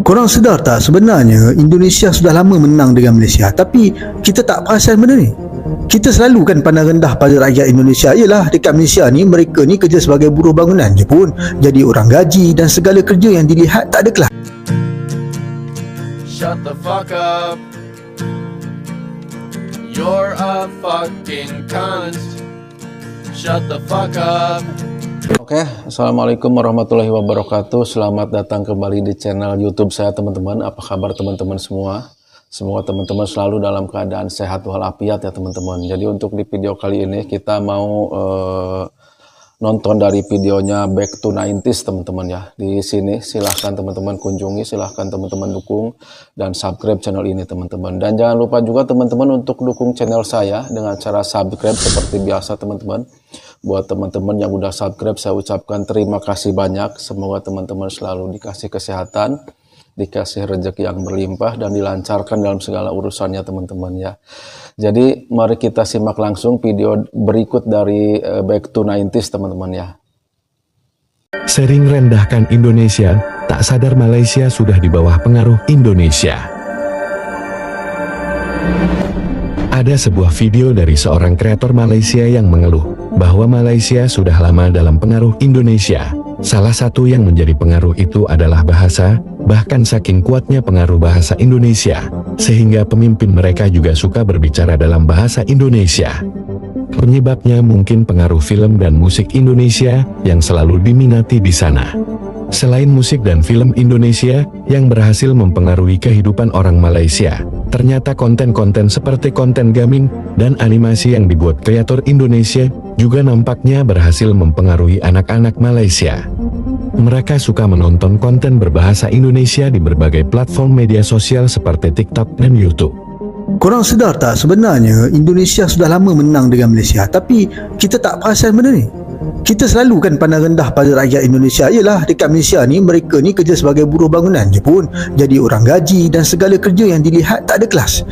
Korang sedar tak sebenarnya Indonesia sudah lama menang dengan Malaysia, tapi kita tak perasan benda ni. Kita selalu kan pandang rendah pada rakyat Indonesia. Yelah, dekat Malaysia ni mereka ni kerja sebagai buruh bangunan je pun, jadi orang gaji dan segala kerja yang dilihat tak ada kelas. Shut the fuck up. You're a fucking cunt. Shut the fuck up. Oke, assalamualaikum warahmatullahi wabarakatuh. Selamat datang kembali di channel YouTube saya, teman-teman. Apa kabar teman-teman semua? Semoga teman-teman selalu dalam keadaan sehat walafiat ya teman-teman. Jadi untuk di video kali ini kita mau nonton dari videonya Back to 90s teman-teman ya. Di sini silahkan teman-teman kunjungi, silahkan teman-teman dukung dan subscribe channel ini teman-teman. Dan jangan lupa juga teman-teman untuk dukung channel saya dengan cara subscribe seperti biasa teman-teman. Buat teman-teman yang udah subscribe, saya ucapkan terima kasih banyak. Semoga teman-teman selalu dikasih kesehatan, dikasih rezeki yang berlimpah, dan dilancarkan dalam segala urusannya teman-teman ya. Jadi mari kita simak langsung video berikut dari Back to 90s teman-teman ya. Sering rendahkan Indonesia, tak sadar Malaysia sudah di bawah pengaruh Indonesia. Ada sebuah video dari seorang kreator Malaysia yang mengeluh bahwa Malaysia sudah lama dalam pengaruh Indonesia. Salah satu yang menjadi pengaruh itu adalah bahasa, bahkan saking kuatnya pengaruh bahasa Indonesia, sehingga pemimpin mereka juga suka berbicara dalam bahasa Indonesia. Penyebabnya mungkin pengaruh film dan musik Indonesia yang selalu diminati di sana. Selain musik dan film Indonesia yang berhasil mempengaruhi kehidupan orang Malaysia, ternyata konten-konten seperti konten gaming dan animasi yang dibuat kreator Indonesia juga nampaknya berhasil mempengaruhi anak-anak Malaysia. Mereka suka menonton konten berbahasa Indonesia di berbagai platform media sosial seperti TikTok dan YouTube. Korang sedar tak sebenarnya Indonesia sudah lama menang dengan Malaysia, tapi kita tak perasan benda ni. Kita selalu kan pandang rendah pada rakyat Indonesia. Yelah, dekat Malaysia ni mereka ni kerja sebagai buruh bangunan je pun, jadi orang gaji dan segala kerja yang dilihat tak ada kelas.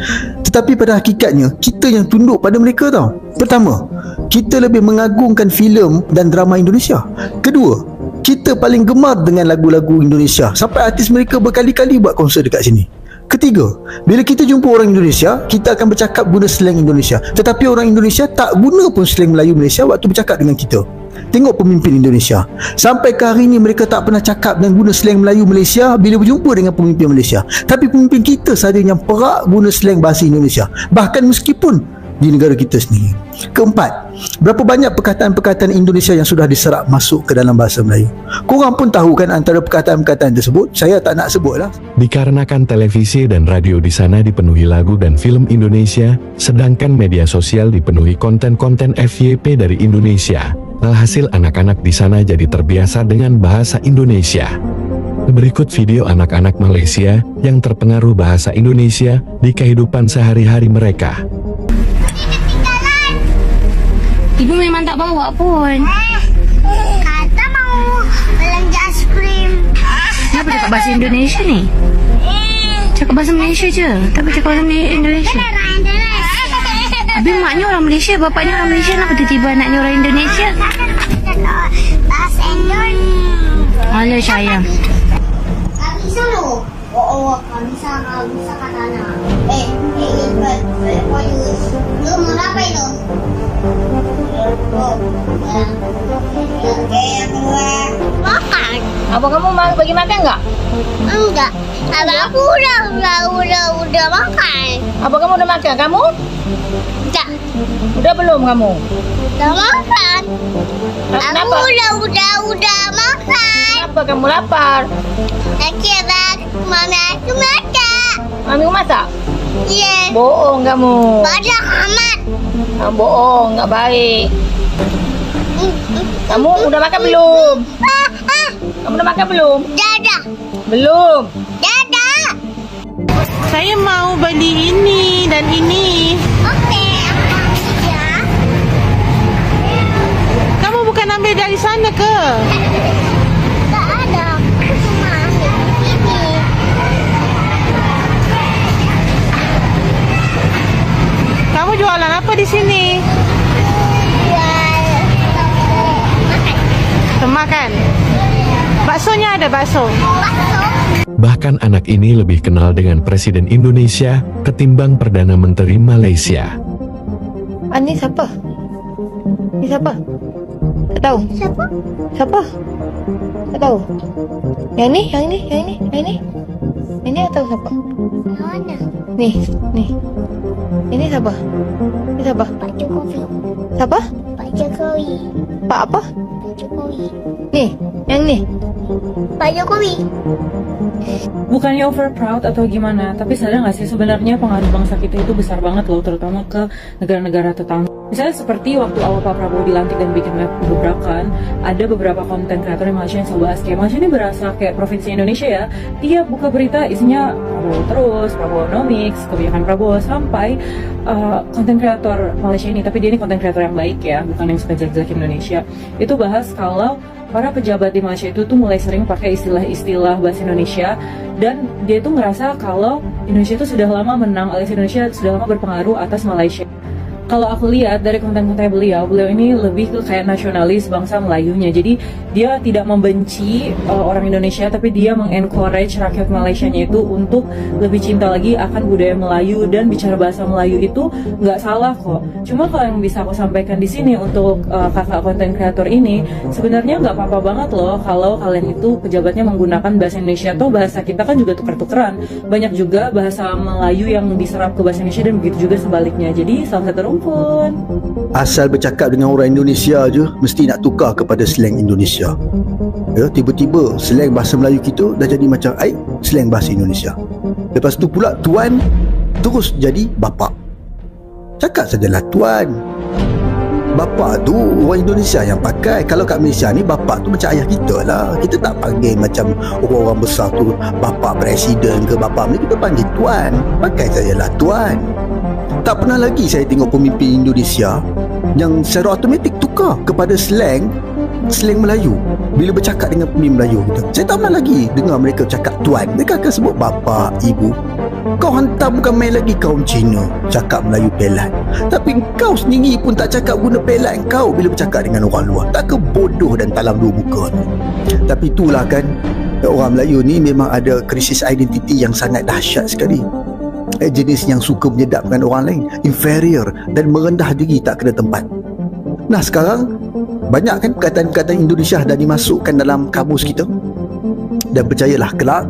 Tetapi pada hakikatnya kita yang tunduk pada mereka tau. Pertama, kita lebih mengagungkan filem dan drama Indonesia. Kedua, kita paling gemar dengan lagu-lagu Indonesia, sampai artis mereka berkali-kali buat konsert dekat sini. Ketiga, bila kita jumpa orang Indonesia, kita akan bercakap guna slang Indonesia, tetapi orang Indonesia tak guna pun slang Melayu Malaysia waktu bercakap dengan kita. Tengok pemimpin Indonesia, sampai ke hari ni mereka tak pernah cakap dan guna slang Melayu Malaysia bila berjumpa dengan pemimpin Malaysia. Tapi pemimpin kita saja yang perak guna slang bahasa Indonesia, bahkan meskipun di negara kita sendiri. Keempat, berapa banyak perkataan-perkataan Indonesia yang sudah diserap masuk ke dalam bahasa Melayu. Korang pun tahu kan antara perkataan-perkataan tersebut, saya tak nak sebut lah. Dikarenakan televisi dan radio di sana dipenuhi lagu dan film Indonesia, sedangkan media sosial dipenuhi konten-konten FYP dari Indonesia. Alhasil anak-anak di sana jadi terbiasa dengan bahasa Indonesia. Berikut video anak-anak Malaysia yang terpengaruh bahasa Indonesia di kehidupan sehari-hari mereka. Ibu memang tak bawa pun. Kata mau belanja es krim. Kenapa cakap bahasa Indonesia ni? Cakap bahasa Malaysia je, tapi cakap bahasa Indonesia. Habis maknya orang Malaysia, bapaknya orang Malaysia, kenapa tiba-tiba anaknya orang Indonesia? Bahasa Indonesia. Alah sayang. Tak bisa lo. Oh, bisa kata anak. Lu mau apa itu? Makan. Abang kamu bagi makan enggak? Enggak. Abang aku udah makan. Abang kamu udah makan, kamu? Enggak. Udah belum kamu? Udah makan. Kenapa? Aku udah makan. Kenapa kamu lapar? Nanti abang mami aku masak. Mami masak? Iya. Bohong kamu. Banyak amat. Kamu bohong, enggak baik. Kamu udah makan belum? Kamu udah makan belum? Dadah. Belum. Dadah. Saya mau beli ini dan ini. Oke, apa ya? Kamu bukan ambil dari sana ke? Tak ada. Aku cuma ambil ini. Kamu jualan apa di sini? Makan. Makan. Baksonya ada bakso. Bakso. Bahkan anak ini lebih kenal dengan Presiden Indonesia ketimbang Perdana Menteri Malaysia. Ini siapa? Ini siapa? Tak tahu. Siapa? Siapa? Tak tahu. Yang ni, yang ni, yang ni, yang ni. Ini tak tahu siapa. Mana? Nih. Ini siapa? Ini siapa? Pak Jokowi. Siapa? Pak Jokowi. Pak apa? Pak Jokowi. Nih, yang ni. Pak Jokowi. Bukannya over proud atau gimana, tapi sadar nggak sih sebenarnya pengaruh bangsa kita itu besar banget loh, terutama ke negara-negara tetangga. Misalnya seperti waktu awal Pak Prabowo dilantik dan bikin map gebrakan, ada beberapa konten kreator yang Malaysia yang selalu bahas kayak Malaysia ini berasa kayak provinsi Indonesia ya. Dia buka berita isinya Prabowo terus, Prabowonomics, kebijakan Prabowo, sampai konten kreator Malaysia ini, tapi dia ini konten kreator yang baik ya, bukan yang suka jelek-jelek Indonesia. Itu bahas kalau para pejabat di Malaysia itu tuh mulai sering pakai istilah-istilah bahasa Indonesia, dan dia tuh ngerasa kalau Indonesia itu sudah lama menang, alias Indonesia sudah lama berpengaruh atas Malaysia. Kalau aku lihat dari konten-konten beliau ini lebih ke kayak nasionalis bangsa Melayunya. Jadi dia tidak membenci orang Indonesia, tapi dia mengencourage rakyat Malaysianya itu untuk lebih cinta lagi akan budaya Melayu, dan bicara bahasa Melayu itu nggak salah kok. Cuma kalau yang bisa aku sampaikan di sini untuk kakak konten kreator ini, sebenarnya nggak apa-apa banget loh kalau kalian itu pejabatnya menggunakan bahasa Indonesia, atau bahasa kita kan juga tuker-tukeran. Banyak juga bahasa Melayu yang diserap ke bahasa Indonesia dan begitu juga sebaliknya. Jadi salah satu rumpun. Asal bercakap dengan orang Indonesia je mesti nak tukar kepada slang Indonesia. Ya, tiba-tiba slang bahasa Melayu kita dah jadi macam slang bahasa Indonesia. Lepas tu pula tuan terus jadi bapa. Cakap sajalah tuan. Bapa tu orang Indonesia yang pakai. Kalau kat Malaysia ni bapa tu macam ayah kita lah. Kita tak panggil macam orang-orang besar tu bapa presiden ke bapa ni, kita panggil tuan. Pakai sajalah tuan. Tak pernah lagi saya tengok pemimpin Indonesia yang secara automatik tukar kepada slang Melayu bila bercakap dengan pemimpin Melayu kita. Saya tak pernah lagi dengar mereka cakap tuan. Mereka akan sebut bapa, ibu. Kau hantar bukan main lagi kaum Cina cakap Melayu pelat. Tapi kau sendiri pun tak cakap guna pelat kau bila bercakap dengan orang luar. Tak ke bodoh dan talam dua muka ni. Tapi itulah kan, orang Melayu ni memang ada krisis identiti yang sangat dahsyat sekali. Jenis yang suka menyedapkan orang lain, inferior dan merendah diri tak kena tempat. Nah sekarang banyak kan perkataan-perkataan Indonesia dah dimasukkan dalam kamus kita. Dan percayalah kelak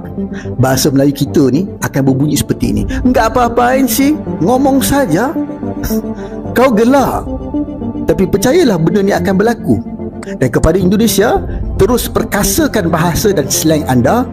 bahasa Melayu kita ni akan berbunyi seperti ini. Enggak apa-apain sih, ngomong saja. Kau gelak. Tapi percayalah benda ni akan berlaku. Dan kepada Indonesia, terus perkasakan bahasa dan slang anda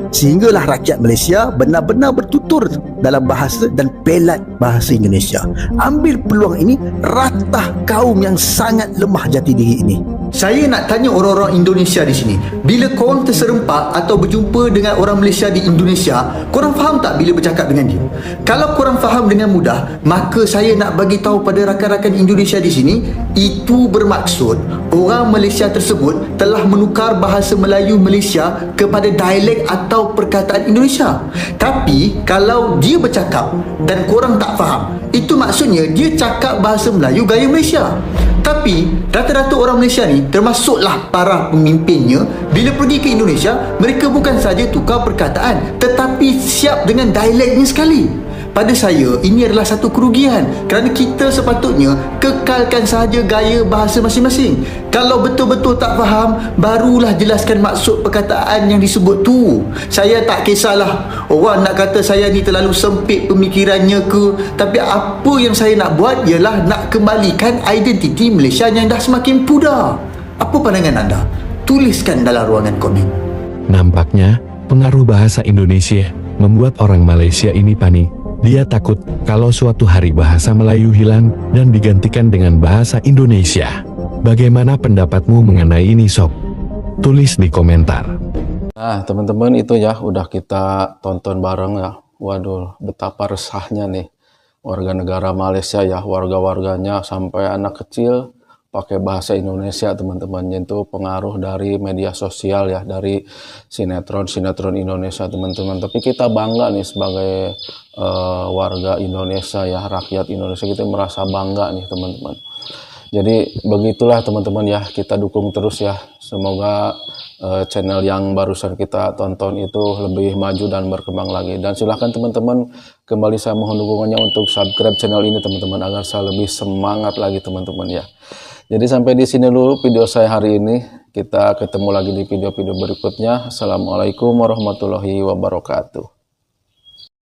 sehinggalah rakyat Malaysia benar-benar bertutur dalam bahasa dan pelat bahasa Indonesia. Ambil peluang ini, ratah kaum yang sangat lemah jati diri ini. Saya nak tanya orang-orang Indonesia di sini, bila korang terserempak atau berjumpa dengan orang Malaysia di Indonesia, korang faham tak bila bercakap dengan dia? Kalau korang faham dengan mudah, maka saya nak bagi tahu pada rakan-rakan Indonesia di sini, itu bermaksud orang Malaysia tersebut telah menukar bahasa Melayu Malaysia kepada dialek atau perkataan Indonesia. Tapi kalau dia bercakap dan korang tak faham, itu maksudnya dia cakap bahasa Melayu gaya Malaysia. Tapi rata-rata orang Malaysia ni, termasuklah para pemimpinnya, bila pergi ke Indonesia, mereka bukan saja tukar perkataan, tetapi siap dengan dialeknya sekali. Pada saya, ini adalah satu kerugian, kerana kita sepatutnya kekalkan sahaja gaya bahasa masing-masing. Kalau betul-betul tak faham, barulah jelaskan maksud perkataan yang disebut tu. Saya tak kisahlah orang nak kata saya ni terlalu sempit pemikirannya ke, tapi apa yang saya nak buat ialah nak kembalikan identiti Malaysia yang dah semakin pudar. Apa pandangan anda? Tuliskan dalam ruangan komen. Nampaknya, pengaruh bahasa Indonesia membuat orang Malaysia ini panik. Dia takut kalau suatu hari bahasa Melayu hilang dan digantikan dengan bahasa Indonesia. Bagaimana pendapatmu mengenai ini, Sob? Tulis di komentar. Nah teman-teman, itu ya udah kita tonton bareng ya. Waduh, betapa resahnya nih warga negara Malaysia ya, warga-warganya sampai anak kecil pakai bahasa Indonesia, teman-teman. Itu pengaruh dari media sosial ya, dari sinetron Indonesia, teman-teman. Tapi kita bangga nih sebagai warga Indonesia ya, rakyat Indonesia, kita merasa bangga nih, teman-teman. Jadi begitulah teman-teman ya, kita dukung terus ya Semoga channel yang barusan kita tonton itu lebih maju dan berkembang lagi. Dan silahkan teman-teman kembali saya mohon dukungannya untuk subscribe channel ini teman-teman, agar saya lebih semangat lagi teman-teman ya. Jadi sampai di sini dulu video saya hari ini. Kita ketemu lagi di video-video berikutnya. Assalamualaikum warahmatullahi wabarakatuh.